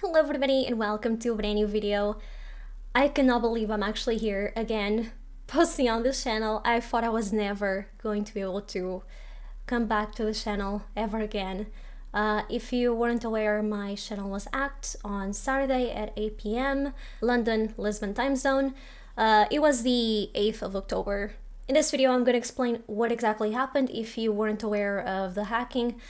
Hello everybody and welcome to a brand new video. I cannot believe I'm actually here again posting on this channel. I thought I was never going to be able to come back to the channel ever again. If you weren't aware, my channel was hacked on Saturday at 8 p.m. London, Lisbon time zone. It was the 8th of October. In this video I'm going to explain what exactly happened if you weren't aware of the hacking.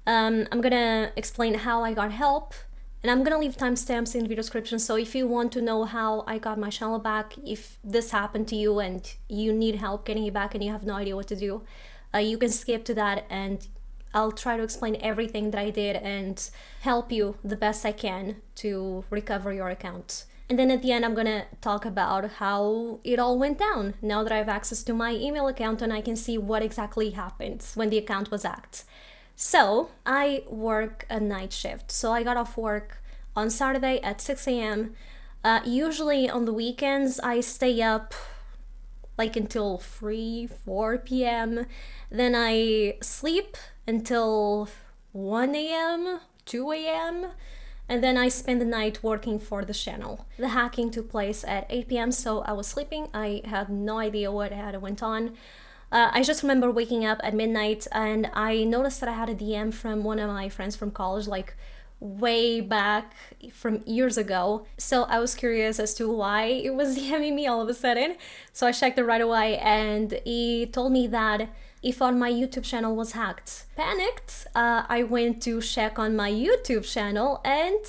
I'm going to explain how I got help. And I'm gonna leave timestamps in the video description, so if you want to know how I got my channel back, if this happened to you and you need help getting it back and you have no idea what to do, you can skip to that and I'll try to explain everything that I did and help you the best I can to recover your account. And then at the end I'm gonna talk about how it all went down, now that I have access to my email account and I can see what exactly happened when the account was hacked. So I work a night shift, so I got off work on Saturday at 6 a.m. Usually on the weekends I stay up like until 4 p.m. Then I sleep until 1 a.m., 2 a.m. and then I spend the night working for the channel. The hacking took place at 8 p.m. so I was sleeping. I had no idea what had went on. I just remember waking up at midnight and I noticed that I had a DM from one of my friends from college, like way back from years ago. So I was curious as to why it was DMing me all of a sudden. So I checked it right away and he told me that he thought my YouTube channel was hacked. Panicked, I went to check on my YouTube channel and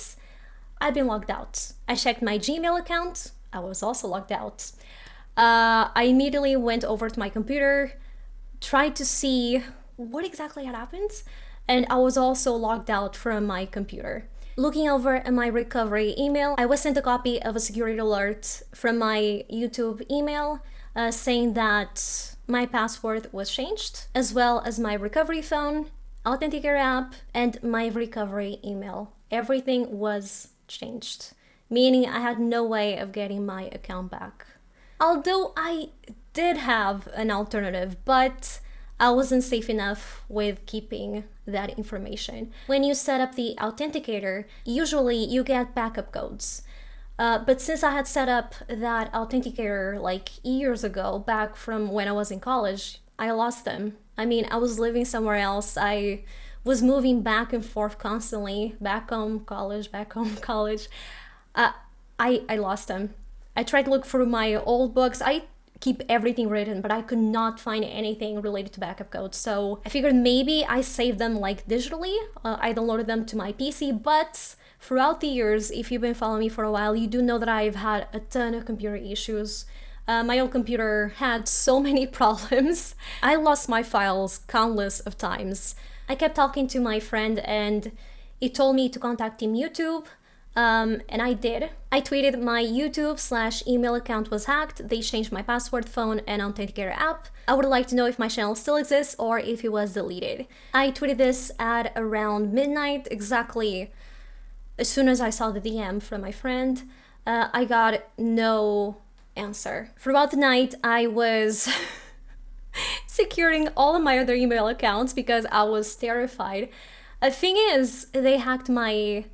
I'd been logged out. I checked my Gmail account, I was also logged out. I immediately went over to my computer, tried to see what exactly had happened, and I was also logged out from my computer. Looking over at my recovery email, I was sent a copy of a security alert from my YouTube email saying that my password was changed, as well as my recovery phone, Authenticator app, and my recovery email. Everything was changed, meaning I had no way of getting my account back. Although I did have an alternative, but I wasn't safe enough with keeping that information. When you set up the authenticator, usually you get backup codes. But since I had set up that authenticator like years ago, back from when I was in college, I lost them. I mean, I was living somewhere else. I was moving back and forth constantly, back home, college, back home, college. I lost them. I tried to look through my old books. I keep everything written, but I could not find anything related to backup codes. So I figured maybe I saved them like digitally. I downloaded them to my PC, but throughout the years, if you've been following me for a while, you do know that I've had a ton of computer issues. My old computer had so many problems. I lost my files countless of times. I kept talking to my friend and he told me to contact Team YouTube. And I did. I tweeted my YouTube/email account was hacked. They changed my password, phone, and authenticator app. I would like to know if my channel still exists or if it was deleted. I tweeted this at around midnight, exactly as soon as I saw the DM from my friend. I got no answer. Throughout the night, I was securing all of my other email accounts because I was terrified. The thing is, they hacked my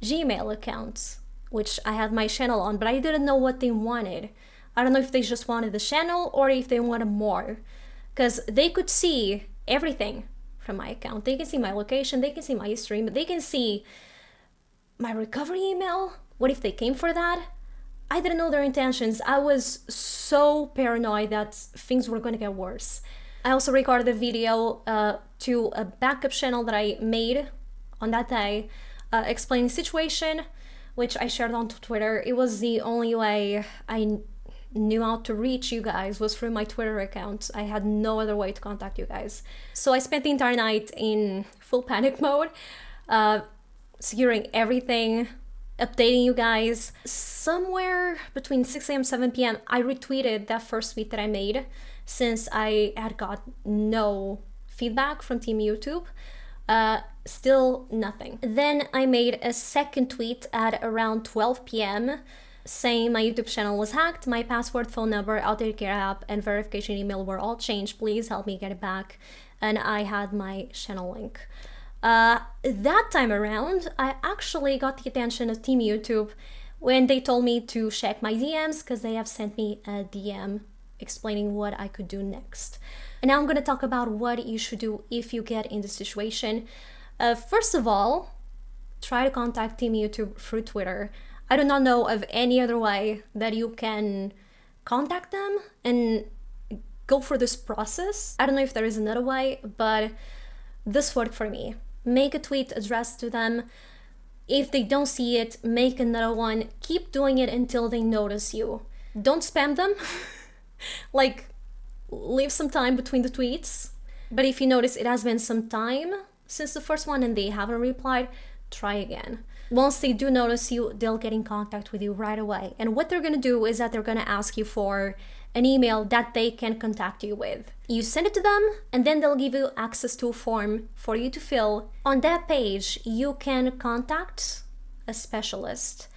Gmail account, which I had my channel on, but I didn't know what they wanted. I don't know if they just wanted the channel or if they wanted more, because they could see everything from my account. They can see my location, they can see my history, but they can see my recovery email. What if they came for that? I didn't know their intentions. I was so paranoid that things were going to get worse. I also recorded a video to a backup channel that I made on that day, explaining the situation, which I shared on Twitter. It was the only way I knew how to reach you guys was through my Twitter account. I had no other way to contact you guys. So I spent the entire night in full panic mode, securing everything, updating you guys. Somewhere between 6 a.m. 7 p.m. I retweeted that first tweet that I made since I had got no feedback from Team YouTube. Still nothing. Then I made a second tweet at around 12 p.m. saying my YouTube channel was hacked, my password, phone number, authenticator app, and verification email were all changed. Please help me get it back. And I had my channel link. That time around, I actually got the attention of Team YouTube when they told me to check my DMs because they have sent me a DM explaining what I could do next. And now I'm going to talk about what you should do if you get in this situation. First of all, try to contact Team YouTube through Twitter. I do not know of any other way that you can contact them and go through this process. I don't know if there is another way, but this worked for me. Make a tweet addressed to them. If they don't see it, make another one. Keep doing it until they notice you. Don't spam them. Like, leave some time between the tweets. But if you notice it has been some time since the first one and they haven't replied, try again. Once they do notice you, they'll get in contact with you right away. And what they're gonna do is that they're gonna ask you for an email that they can contact you with. You send it to them, and then they'll give you access to a form for you to fill. On that page, you can contact a specialist.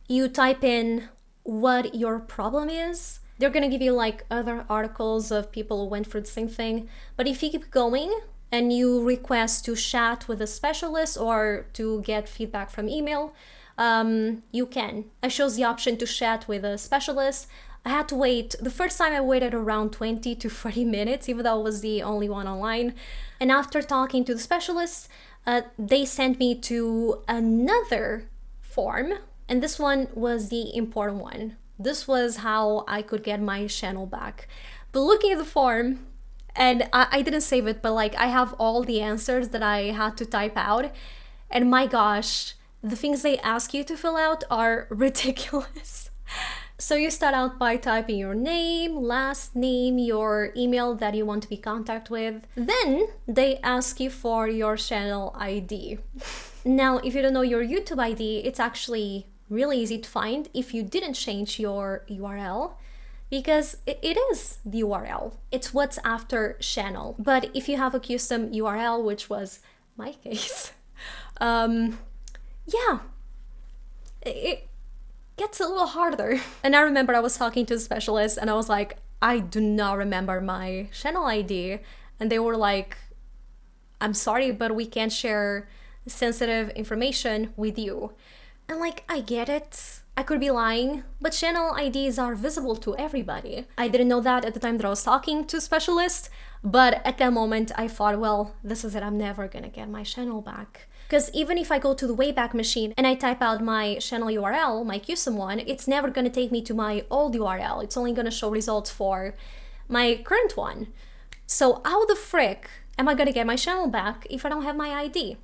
You type in what your problem is. They're gonna give you like other articles of people who went through the same thing. But if you keep going and you request to chat with a specialist or to get feedback from email, you can. I chose the option to chat with a specialist. I had to wait. The first time I waited around 20 to 30 minutes, even though I was the only one online. And after talking to the specialist, they sent me to another form. And this one was the important one. This was how I could get my channel back. But looking at the form, and I didn't save it, but like I have all the answers that I had to type out. And my gosh, the things they ask you to fill out are ridiculous. So you start out by typing your name, last name, your email that you want to be contacted with. Then they ask you for your channel ID. Now, if you don't know your YouTube ID, it's actually really easy to find if you didn't change your URL, because it is the URL. It's what's after channel. But if you have a custom URL, which was my case, yeah, it gets a little harder. And I remember I was talking to the specialist and I was like, I do not remember my channel ID. And they were like, I'm sorry, but we can't share sensitive information with you. And like, I get it. I could be lying, but channel IDs are visible to everybody. I didn't know that at the time that I was talking to a specialist, but at that moment I thought, well, this is it. I'm never gonna get my channel back. Because even if I go to the Wayback Machine and I type out my channel URL, my custom one, it's never gonna take me to my old URL. It's only gonna show results for my current one. So how the frick am I gonna get my channel back if I don't have my ID?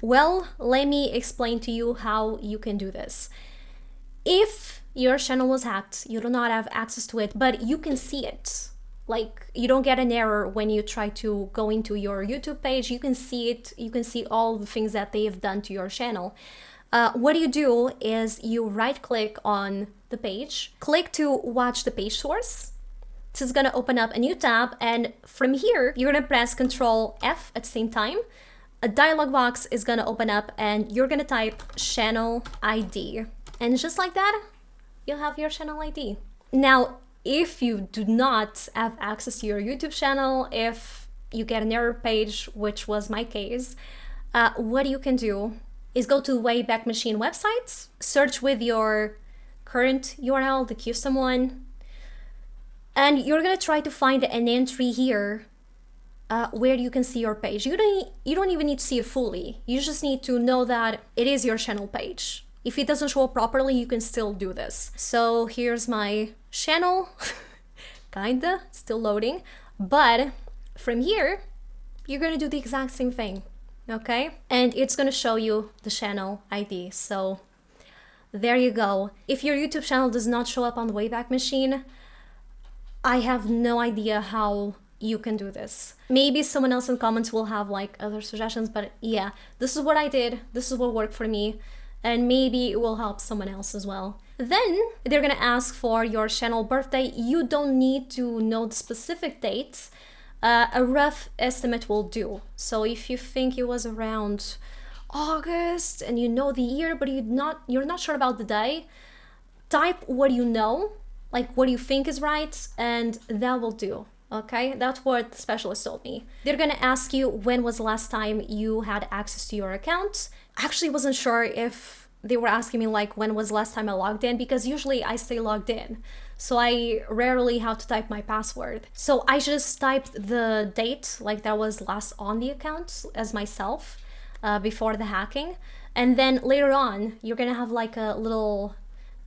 Well, let me explain to you how you can do this. If your channel was hacked, you do not have access to it, but you can see it. Like, you don't get an error when you try to go into your YouTube page. You can see it. You can see all the things that they have done to your channel. What you do is you right-click on the page, click to watch the page source. This is gonna open up a new tab, and from here, you're gonna press Control F at the same time. A dialog box is gonna open up, and you're gonna type channel ID. And just like that, you'll have your channel ID. Now, if you do not have access to your YouTube channel, if you get an error page, which was my case, what you can do is go to the Wayback Machine website, search with your current URL, the custom one, and you're gonna try to find an entry here where you can see your page. You don't even need to see it fully. You just need to know that it is your channel page. If it doesn't show up properly, you can still do this. So here's my channel, kinda, still loading. But from here, you're gonna do the exact same thing, okay? And it's gonna show you the channel ID. So there you go. If your YouTube channel does not show up on the Wayback Machine, I have no idea how you can do this. Maybe someone else in the comments will have like other suggestions, but yeah, this is what I did. This is what worked for me. And maybe it will help someone else as well. Then they're gonna ask for your channel birthday. You don't need to know the specific date. A rough estimate will do. So if you think it was around August and you know the year, but you're not sure about the day, type what you know, like what you think is right, and that will do. Okay, that's what the specialist told me. They're gonna ask you when was the last time you had access to your account. I actually wasn't sure if they were asking me like when was the last time I logged in, because usually I stay logged in. So I rarely have to type my password. So I just typed the date, like that was last on the account as myself before the hacking. And then later on, you're gonna have like a little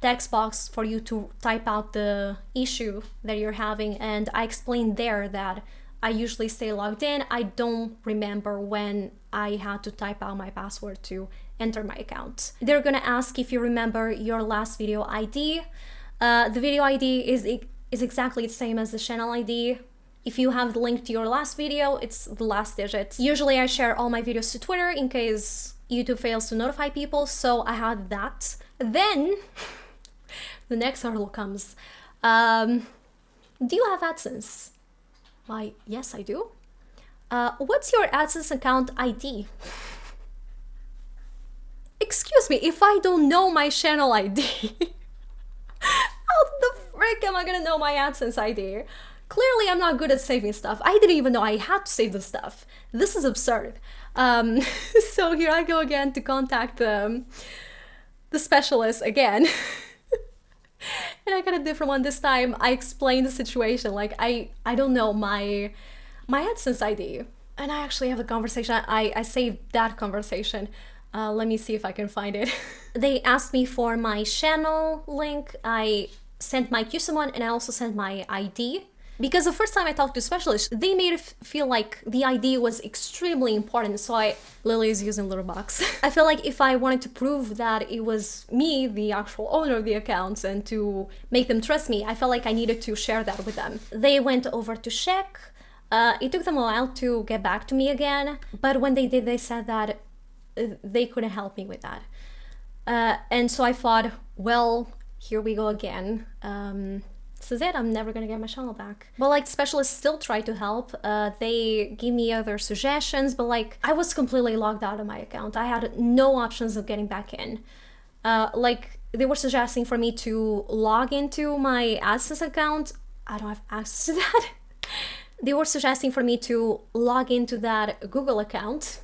text box for you to type out the issue that you're having. And I explained there that I usually stay logged in. I don't remember when I had to type out my password to enter my account. They're gonna ask if you remember your last video ID. The video ID is exactly the same as the channel ID. If you have the link to your last video, it's the last digit. Usually I share all my videos to Twitter in case YouTube fails to notify people, so I had that. Then the next hurdle comes. Do you have AdSense? Why, yes, I do. What's your AdSense account ID? Excuse me, if I don't know my channel ID, how the frick am I gonna know my AdSense ID? Clearly, I'm not good at saving stuff. I didn't even know I had to save the stuff. This is absurd. So here I go again to contact the specialist again. And I got a different one this time. I explained the situation, like I don't know my AdSense ID. And I actually have a conversation. I saved that conversation. Let me see if I can find it. They asked me for my channel link. I sent my QSIM one and I also sent my ID. Because the first time I talked to specialists, they made it feel like the ID was extremely important. So Lily is using little box. I feel like if I wanted to prove that it was me, the actual owner of the accounts, and to make them trust me, I felt like I needed to share that with them. They went over to check. It took them a while to get back to me again. But when they did, they said that they couldn't help me with that. And so I thought, well, here we go again. This is it, I'm never gonna get my channel back. But like, specialists still try to help. They give me other suggestions, but like, I was completely logged out of my account. I had no options of getting back in. Like, they were suggesting for me to log into my AdSense account. I don't have access to that. They were suggesting for me to log into that Google account.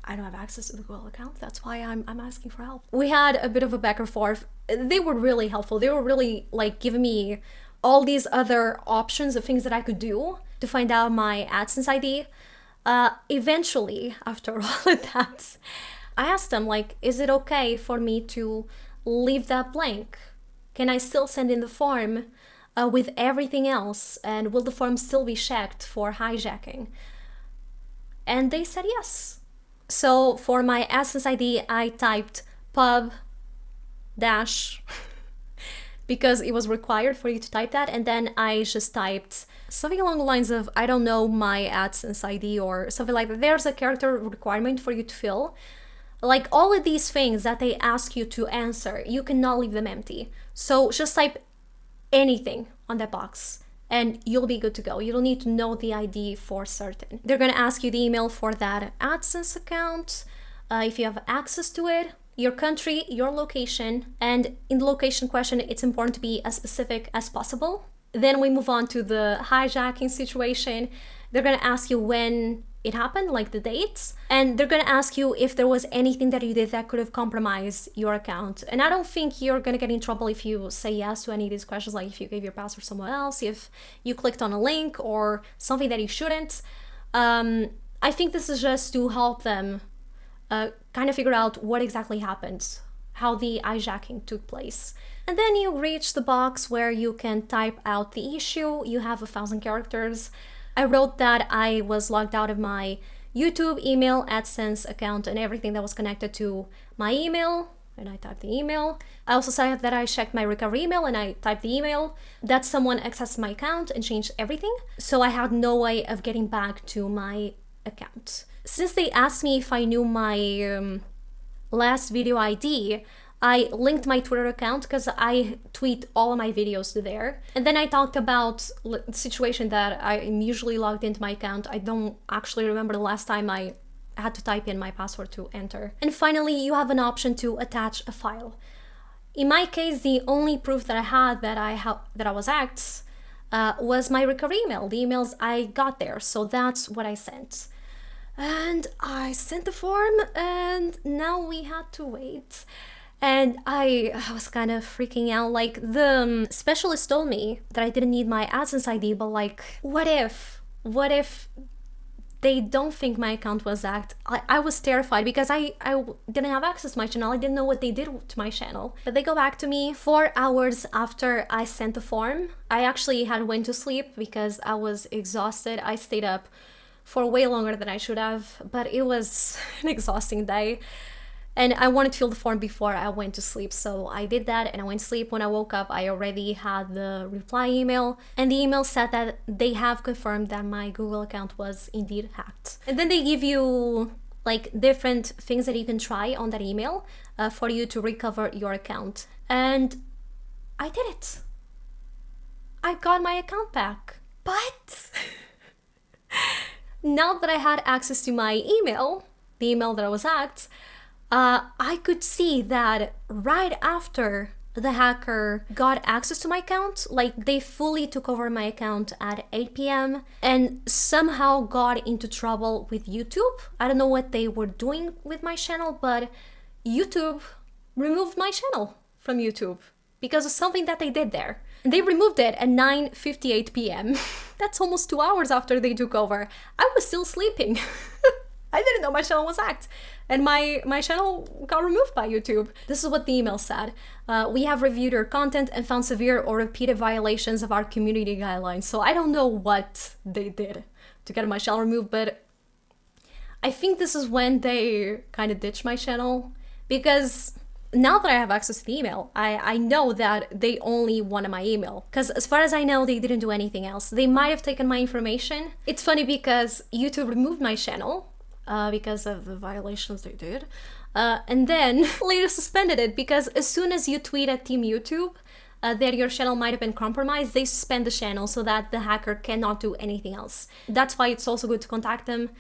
I don't have access to the Google account. That's why I'm asking for help. We had a bit of a back and forth. They were really helpful. They were really like giving me all these other options of things that I could do to find out my AdSense ID. Eventually, after all of that, I asked them, like, is it okay for me to leave that blank? Can I still send in the form with everything else? And will the form still be checked for hijacking? And they said yes. So for my AdSense ID, I typed pub dash because it was required for you to type that. And then I just typed something along the lines of, I don't know my AdSense ID or something like that. There's a character requirement for you to fill. Like all of these things that they ask you to answer, you cannot leave them empty. So just type anything on that box and you'll be good to go. You don't need to know the ID for certain. They're gonna ask you the email for that AdSense account, if you have access to it, your country, your location, and in the location question, it's important to be as specific as possible. Then we move on to the hijacking situation. They're gonna ask you when it happened, like the dates, and they're gonna ask you if there was anything that you did that could have compromised your account. And I don't think you're gonna get in trouble if you say yes to any of these questions, like if you gave your password to someone else, if you clicked on a link or something that you shouldn't. I think this is just to help them kind of figure out what exactly happened, how the hijacking took place. And then you reach the box where you can type out the issue. You have 1,000 characters. I wrote that I was logged out of my YouTube, email, AdSense account, and everything that was connected to my email, and I typed the email. I also said that I checked my recovery email and I typed the email, that someone accessed my account and changed everything. So I had no way of getting back to my account. Since they asked me if I knew my last video ID, I linked my Twitter account because I tweet all of my videos to there. And then I talked about the situation that I'm usually logged into my account. I don't actually remember the last time I had to type in my password to enter. And finally, you have an option to attach a file. In my case, the only proof that I had that I was hacked was my recovery email, the emails I got there. So that's what I sent. And I sent the form, and now we had to wait. And I was kind of freaking out. Like, the specialist told me that I didn't need my Adsense ID, but like, what if they don't think my account was hacked? I was terrified because I didn't have access to my channel. I didn't know what they did to my channel. But they go back to me 4 hours after I sent the form. I actually had went to sleep because I was exhausted. I stayed up for way longer than I should have, but it was an exhausting day. And I wanted to fill the form before I went to sleep, so I did that and I went to sleep. When I woke up, I already had the reply email, and the email said that they have confirmed that my Google account was indeed hacked. And then they give you like different things that you can try on that email for you to recover your account. And I did it. I got my account back. But now that I had access to my email, the email that I was hacked, I could see that right after the hacker got access to my account, like they fully took over my account at 8 p.m. and somehow got into trouble with YouTube. I don't know what they were doing with my channel, but YouTube removed my channel from YouTube because of something that they did there. And they removed it at 9:58 p.m. That's almost 2 hours after they took over. I was still sleeping. I didn't know my channel was hacked, and my channel got removed by YouTube. This is what the email said. We have reviewed your content and found severe or repeated violations of our community guidelines. So I don't know what they did to get my channel removed, but I think this is when they kind of ditched my channel, because now that I have access to the email, I know that they only wanted my email, because as far as I know, they didn't do anything else. They might have taken my information. It's funny because YouTube removed my channel because of the violations they did, and then later suspended it, because as soon as you tweet at Team YouTube that your channel might have been compromised, they suspend the channel so that the hacker cannot do anything else. That's why it's also good to contact them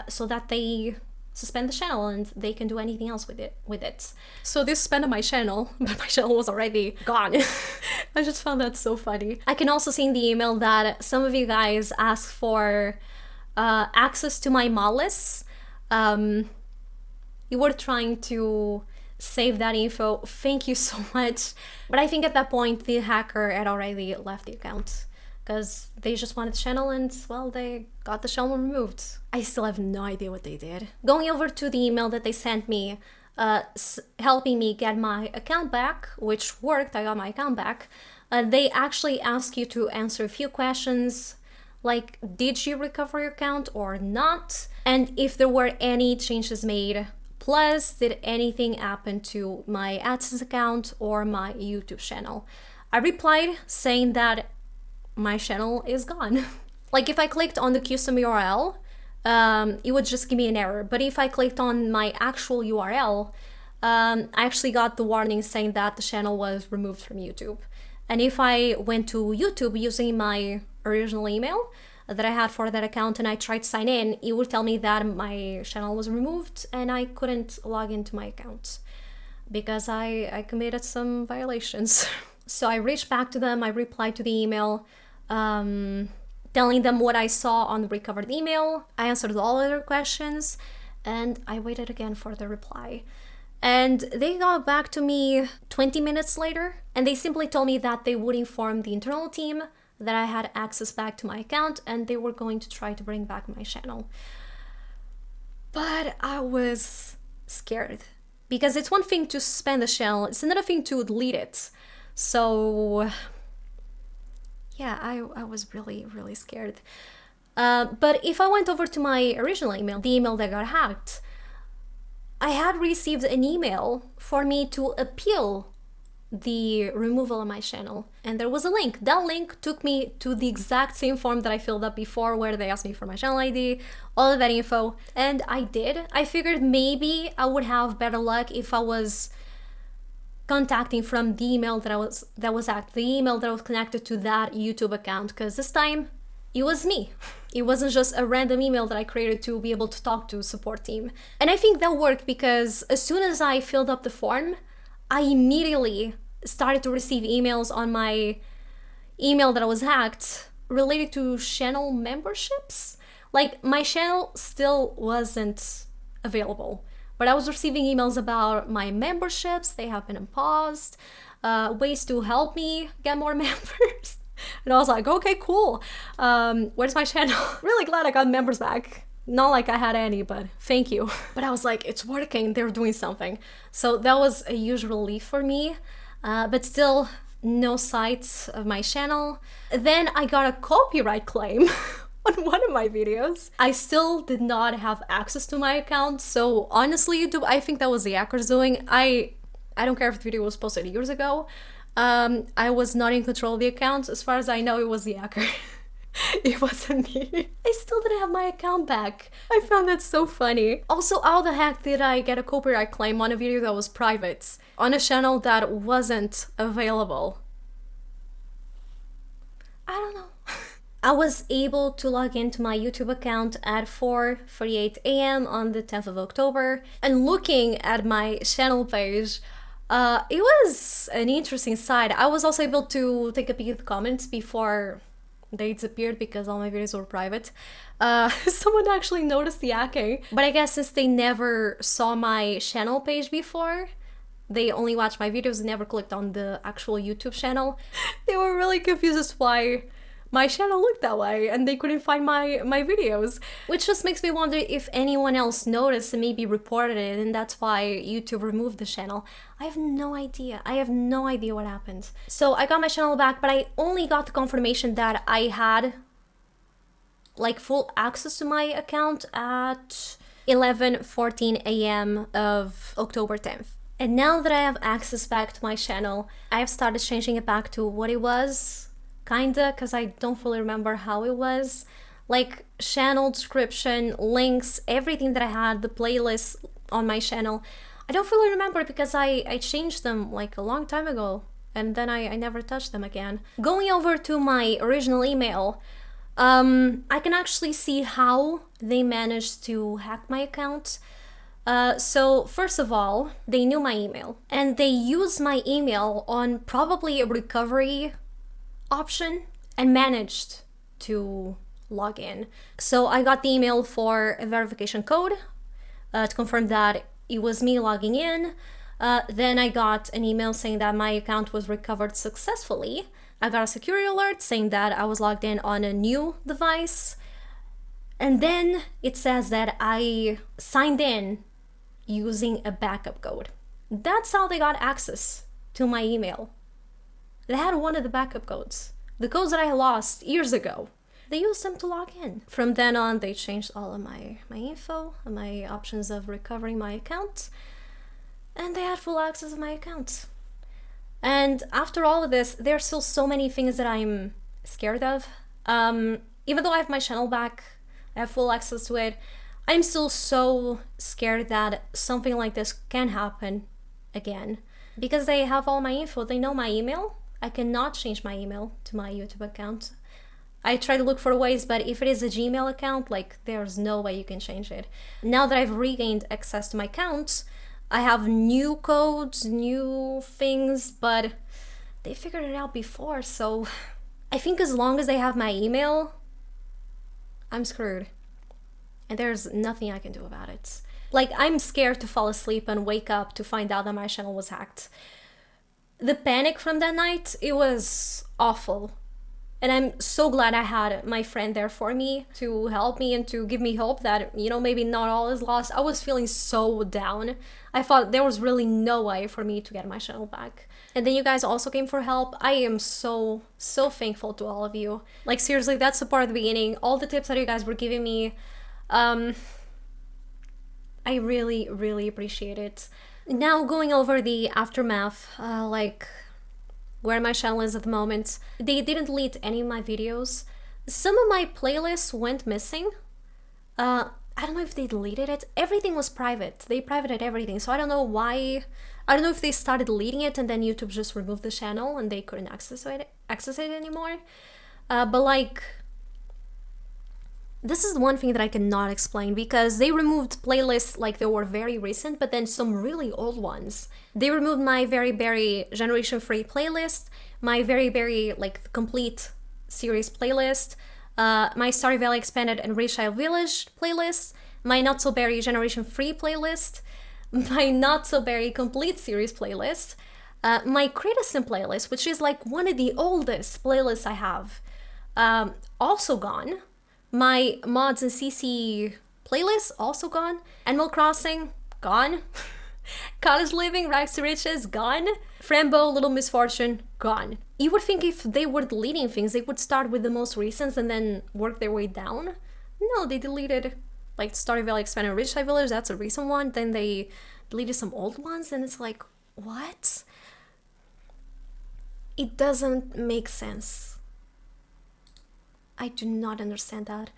so that they suspend the channel and they can do anything else with it. So they suspended my channel, but my channel was already gone. I just found that so funny. I can also see in the email that some of you guys asked for access to my mod list. You were trying to save that info. Thank you so much. But I think at that point the hacker had already left the account, because they just wanted the channel and, well, they got the channel removed. I still have no idea what they did. Going over to the email that they sent me, helping me get my account back, which worked, I got my account back. They actually ask you to answer a few questions, like, did you recover your account or not? And if there were any changes made, plus did anything happen to my AdSense account or my YouTube channel? I replied saying that my channel is gone. Like, if I clicked on the custom URL, it would just give me an error. But if I clicked on my actual URL, I actually got the warning saying that the channel was removed from YouTube. And if I went to YouTube using my original email that I had for that account and I tried to sign in, it would tell me that my channel was removed and I couldn't log into my account because I committed some violations. So I reached back to them, I replied to the email, telling them what I saw on the recovered email. I answered all other questions and I waited again for the reply. And they got back to me 20 minutes later, and they simply told me that they would inform the internal team that I had access back to my account and they were going to try to bring back my channel. But I was scared, because it's one thing to suspend the channel, it's another thing to delete it. So yeah, I was really, really scared. But if I went over to my original email, the email that got hacked, I had received an email for me to appeal the removal of my channel, and there was a link. That link took me to the exact same form that I filled up before, where they asked me for my channel ID, all of that info, and I did. I figured maybe I would have better luck if I was contacting from the email that was hacked, the email that was connected to that YouTube account, because this time it was me. It wasn't just a random email that I created to be able to talk to support team. And I think that worked, because as soon as I filled up the form, I immediately started to receive emails on my email that was hacked related to channel memberships. Like, my channel still wasn't available, but I was receiving emails about my memberships. They have been paused, ways to help me get more members. And I was like, okay, cool. Where's my channel? Really glad I got members back. Not like I had any, but thank you. But I was like, it's working, they're doing something. So that was a huge relief for me, but still no sights of my channel. Then I got a copyright claim on one of my videos. I still did not have access to my account, so honestly, YouTube, I think that was the hackers doing. I don't care if the video was posted years ago. I was not in control of the account. As far as I know, it was the hacker. It wasn't me. I still didn't have my account back. I found that so funny. Also, how the heck did I get a copyright claim on a video that was private, on a channel that wasn't available? I don't know. I was able to log into my YouTube account at 4:48 a.m. on the 10th of October, and looking at my channel page, it was an interesting sight. I was also able to take a peek at the comments before they disappeared because all my videos were private. Someone actually noticed the hacking, but I guess since they never saw my channel page before, they only watched my videos and never clicked on the actual YouTube channel, they were really confused as to why my channel looked that way and they couldn't find my videos, which just makes me wonder if anyone else noticed and maybe reported it, and that's why YouTube removed the channel. I have no idea. I have no idea what happened. So I got my channel back, but I only got the confirmation that I had like full access to my account at 11:14 a.m. of October 10th. And now that I have access back to my channel, I have started changing it back to what it was. Kinda, because I don't fully remember how it was. Like, channel description, links, everything that I had, the playlists on my channel. I don't fully remember because I changed them like a long time ago, and then I never touched them again. Going over to my original email, I can actually see how they managed to hack my account. So first of all, they knew my email, and they used my email on probably a recovery option and managed to log in. So I got the email for a verification code to confirm that it was me logging in. Then I got an email saying that my account was recovered successfully. I got a security alert saying that I was logged in on a new device. And then it says that I signed in using a backup code. That's how they got access to my email. They had one of the backup codes. The codes that I lost years ago. They used them to log in. From then on, they changed all of my info and my options of recovering my account. And they had full access to my account. And after all of this, there are still so many things that I'm scared of. Even though I have my channel back, I have full access to it, I'm still so scared that something like this can happen again. Because they have all my info, they know my email. I cannot change my email to my YouTube account. I try to look for ways, but if it is a Gmail account, like, there's no way you can change it. Now that I've regained access to my account, I have new codes, new things, but they figured it out before, so I think as long as they have my email, I'm screwed. And there's nothing I can do about it. Like, I'm scared to fall asleep and wake up to find out that my channel was hacked. The panic from that night, it was awful. And I'm so glad I had my friend there for me to help me and to give me hope that, you know, maybe not all is lost. I was feeling so down. I thought there was really no way for me to get my channel back. And then you guys also came for help. I am so thankful to all of you. Like, seriously, that support at the beginning, all the tips that you guys were giving me, I really appreciate it. Now going over the aftermath, like where my channel is at the moment, they didn't delete any of my videos. Some of my playlists went missing. I don't know if they deleted it. Everything was private. They privated everything, so I don't know why. I don't know if they started deleting it and then YouTube just removed the channel and they couldn't access it anymore. But like, this is one thing that I cannot explain, because they removed playlists like they were very recent, but then some really old ones. They removed my very Generation 3 playlist, my very like complete series playlist, my Stardew Valley Expanded and Rich Isle Village playlist, my Not So Berry Generation 3 playlist, my Not So Berry Complete Series playlist, my Kraken playlist, which is like one of the oldest playlists I have, also gone. My Mods and CC playlist, also gone. Animal Crossing, gone. Cottage Living, Rags to Riches, gone. Frambo, Little Misfortune, gone. You would think if they were deleting things, they would start with the most recent and then work their way down. No, they deleted like Stardew Valley Expanded and Rich Side Village, that's a recent one. Then they deleted some old ones and it's like, what? It doesn't make sense. I do not understand that.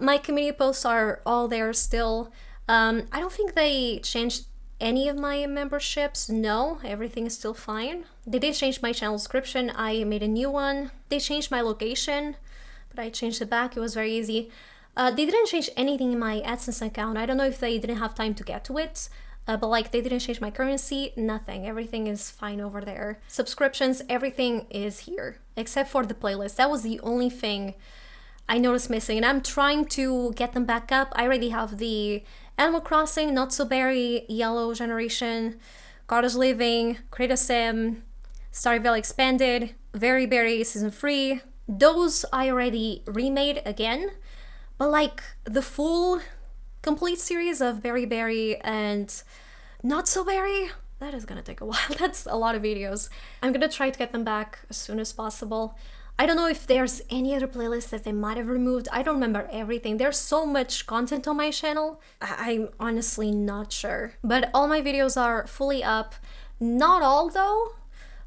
My community posts are all there still. I don't think they changed any of my memberships. No, everything is still fine. They did change my channel description. I made a new one. They changed my location, but I changed it back. It was very easy. They didn't change anything in my Adsense account. I don't know if they didn't have time to get to it, but like they didn't change my currency, nothing. Everything is fine over there. Subscriptions, everything is here, except for the playlist. That was the only thing I noticed missing, and I'm trying to get them back up. I already have the Animal Crossing, Not So Berry, Yellow Generation, Cottage Living, Kraken Sim, Stardew Valley Expanded, Very Berry Season 3. Those I already remade again, but like the full complete series of Very Berry and Not So Berry, that is gonna take a while. That's a lot of videos. I'm gonna try to get them back as soon as possible. I don't know if there's any other playlist that they might have removed. I don't remember everything. There's so much content on my channel. I'm honestly not sure. But all my videos are fully up. Not all though.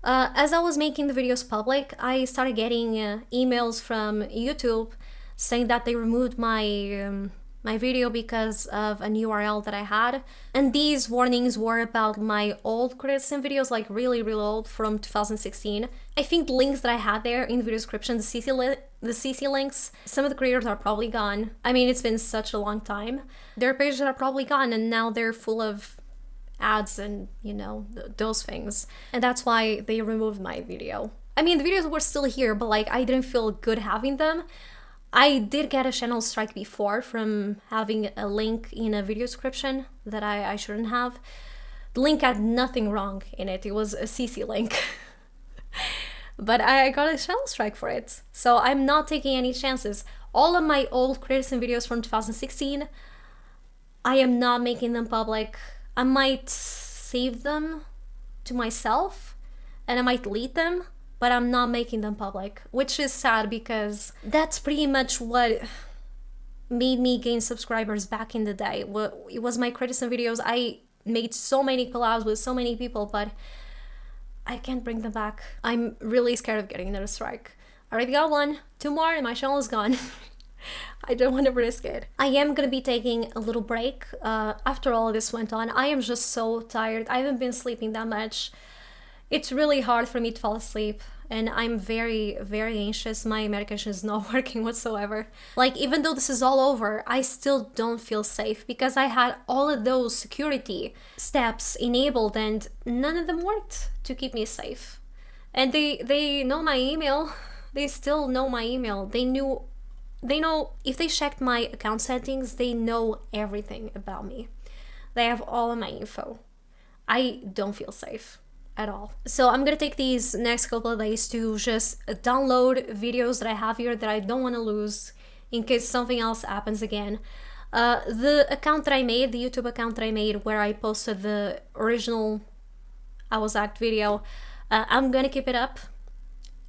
As I was making the videos public, I started getting emails from YouTube saying that they removed my my video because of an URL that I had. And these warnings were about my old criticism videos, like really old, from 2016. I think the links that I had there in the video description, the CC links, some of the creators are probably gone. I mean, it's been such a long time. Their pages are probably gone and now they're full of ads and, you know, those things. And that's why they removed my video. I mean, the videos were still here, but like I didn't feel good having them. I did get a channel strike before from having a link in a video description that I shouldn't have. The link had nothing wrong in it. It was a CC link. But I got a channel strike for it. So I'm not taking any chances. All of my old criticism videos from 2016, I am not making them public. I might save them to myself and I might delete them, but I'm not making them public, which is sad because that's pretty much what made me gain subscribers back in the day. It was my criticism videos. I made so many collabs with so many people, but I can't bring them back. I'm really scared of getting another strike. I already got one, 2 more and my channel is gone. I don't want to risk it. I am gonna be taking a little break after all this went on. I am just so tired. I haven't been sleeping that much. It's really hard for me to fall asleep and I'm very anxious. My medication is not working whatsoever. Like, even though this is all over, I still don't feel safe because I had all of those security steps enabled and none of them worked to keep me safe. And they know my email. They still know my email. They know, if they checked my account settings, they know everything about me. They have all of my info. I don't feel safe at all. So I'm gonna take these next couple of days to just download videos that I have here that I don't want to lose in case something else happens again. The account that I made, the YouTube account that I made where I posted the original I Was Act video, I'm gonna keep it up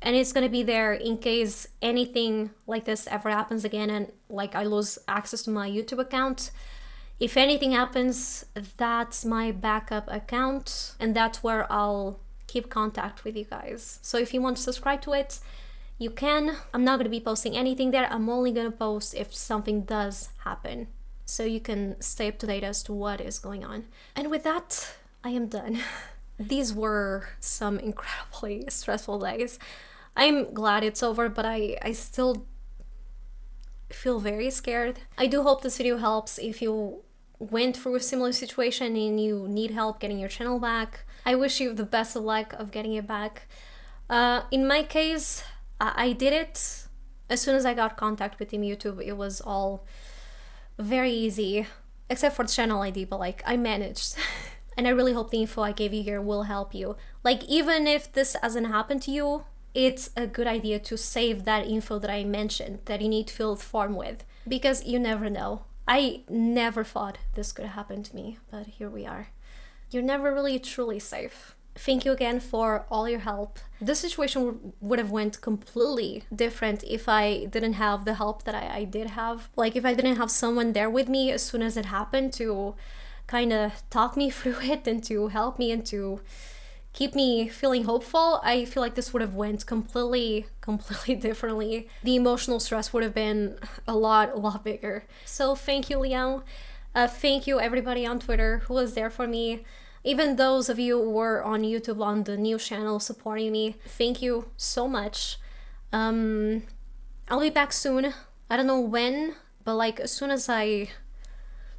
and it's gonna be there in case anything like this ever happens again and like I lose access to my YouTube account. If anything happens, that's my backup account and that's where I'll keep contact with you guys. So if you want to subscribe to it, you can. I'm not going to be posting anything there. I'm only going to post if something does happen. So you can stay up to date as to what is going on. And with that, I am done. These were some incredibly stressful days. I'm glad it's over, but I still feel very scared. I do hope this video helps if you went through a similar situation and you need help getting your channel back. I wish you the best of luck of getting it back. In my case, I did it as soon as I got contact with Team YouTube. It was all very easy, except for the channel ID, but like I managed. And I really hope the info I gave you here will help you. Like, even if this hasn't happened to you, it's a good idea to save that info that I mentioned that you need to fill the form with, because you never know. I never thought this could happen to me, but here we are. You're never really truly safe. Thank you again for all your help. This situation would have went completely different if I didn't have the help that I did have. Like, if I didn't have someone there with me as soon as it happened to kind of talk me through it and to help me and to keep me feeling hopeful, I feel like this would have went completely differently. The emotional stress would have been a lot bigger. So thank you, Leon. Thank you everybody on Twitter who was there for me. Even those of you who were on YouTube on the new channel supporting me. Thank you so much. I'll be back soon. I don't know when, but like as soon as I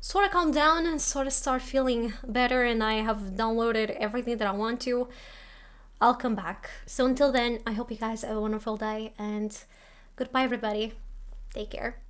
sort of calm down and sort of start feeling better and I have downloaded everything that I want to, I'll come back. So until then, I hope you guys have a wonderful day, and goodbye everybody. Take care.